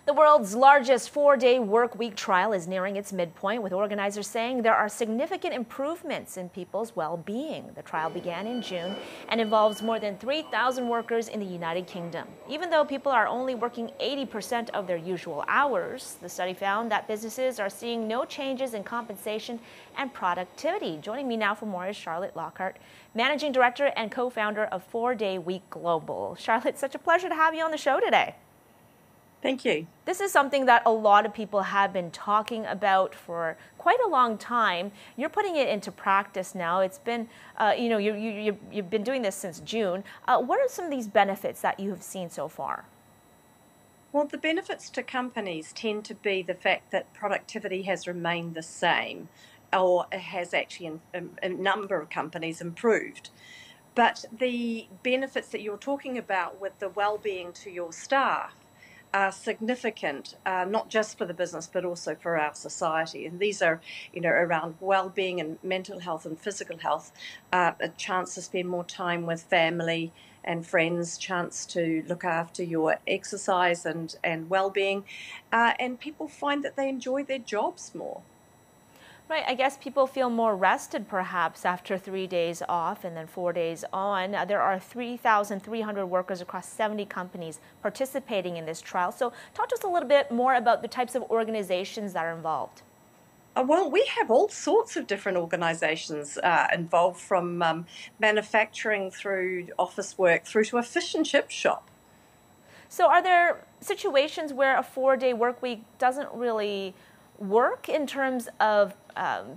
The world's largest four-day work week trial is nearing its midpoint, with organizers saying there are significant improvements in people's well-being. The trial began in June and involves more than 3,000 workers in the United Kingdom. Even though people are only working 80% of their usual hours, the study found that businesses are seeing no changes in compensation and productivity. Joining me now for more is Charlotte Lockhart, Managing Director and co-founder of 4-Day Week Global. Charlotte, such a pleasure to have you on the show today. Thank you. This is something that a lot of people have been talking about for quite a long time. You're putting it into practice now. It's been, you've been doing this since June. What are some of these benefits that you have seen so far? Well, the benefits to companies tend to be the fact that productivity has remained the same, or it has actually in a number of companies improved. But the benefits that you're talking about with the well-being to your staff are significant, not just for the business, but also for our society. And these are, around well-being and mental health and physical health, a chance to spend more time with family and friends, chance to look after your exercise and well-being, and people find that they enjoy their jobs more. Right, I guess people feel more rested perhaps after 3 days off and then 4 days on. There are 3,300 workers across 70 companies participating in this trial. So talk to us a little bit more about the types of organizations that are involved. Well, we have all sorts of different organisations involved, from manufacturing through office work through to a fish and chip shop. So are there situations where a 4-day work week doesn't really work in terms of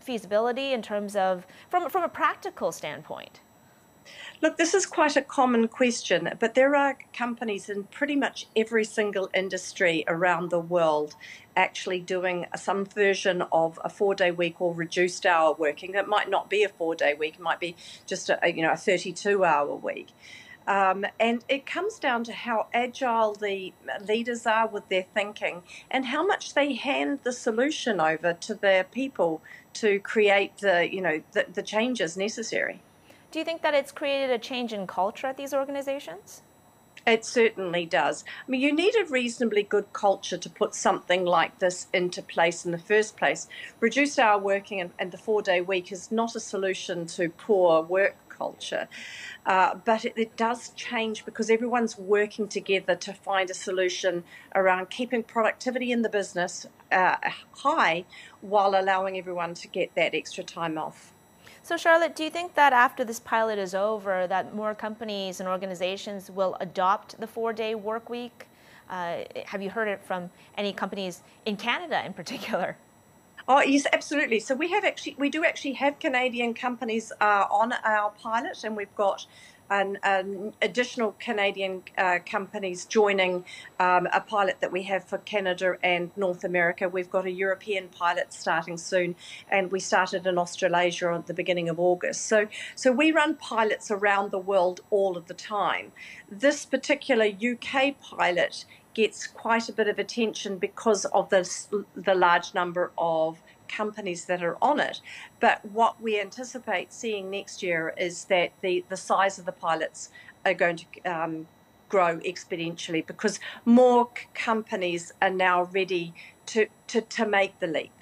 feasibility, in terms of from a practical standpoint? Look, this is quite a common question, but there are companies in pretty much every single industry around the world actually doing some version of a 4-day week or reduced hour working. It might not be a 4-day week, it might be just a 32-hour week. And it comes down to how agile the leaders are with their thinking and how much they hand the solution over to their people to create the changes necessary. Do you think that it's created a change in culture at these organizations? It certainly does. I mean, you need a reasonably good culture to put something like this into place in the first place. Reduced hour working and the 4-day week is not a solution to poor work culture, but it does change because everyone's working together to find a solution around keeping productivity in the business high while allowing everyone to get that extra time off. So Charlotte, do you think that after this pilot is over, that more companies and organizations will adopt the 4-day work week? Have you heard it from any companies in Canada in particular? Oh, yes, absolutely. So we do actually have Canadian companies on our pilot, and we've got an additional Canadian companies joining a pilot that we have for Canada and North America. We've got a European pilot starting soon, and we started in Australasia at the beginning of August. So we run pilots around the world all of the time. This particular UK pilot gets quite a bit of attention because of the large number of companies that are on it. But what we anticipate seeing next year is that the size of the pilots are going to grow exponentially because more companies are now ready to make the leap.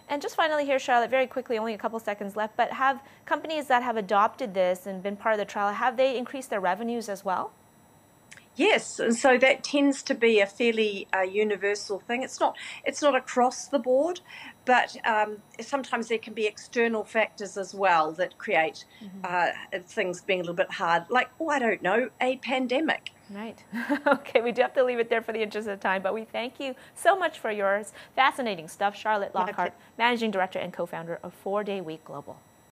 And just finally here, Charlotte, very quickly, only a couple seconds left, but have companies that have adopted this and been part of the trial, have they increased their revenues as well? Yes, and so that tends to be a fairly universal thing. It's not across the board, but sometimes there can be external factors as well that create things being a little bit hard, like, I don't know, a pandemic. Right. Okay, we do have to leave it there for the interest of time, but we thank you so much for your fascinating stuff. Charlotte Lockhart, Managing Director and co-founder of 4-Day Week Global.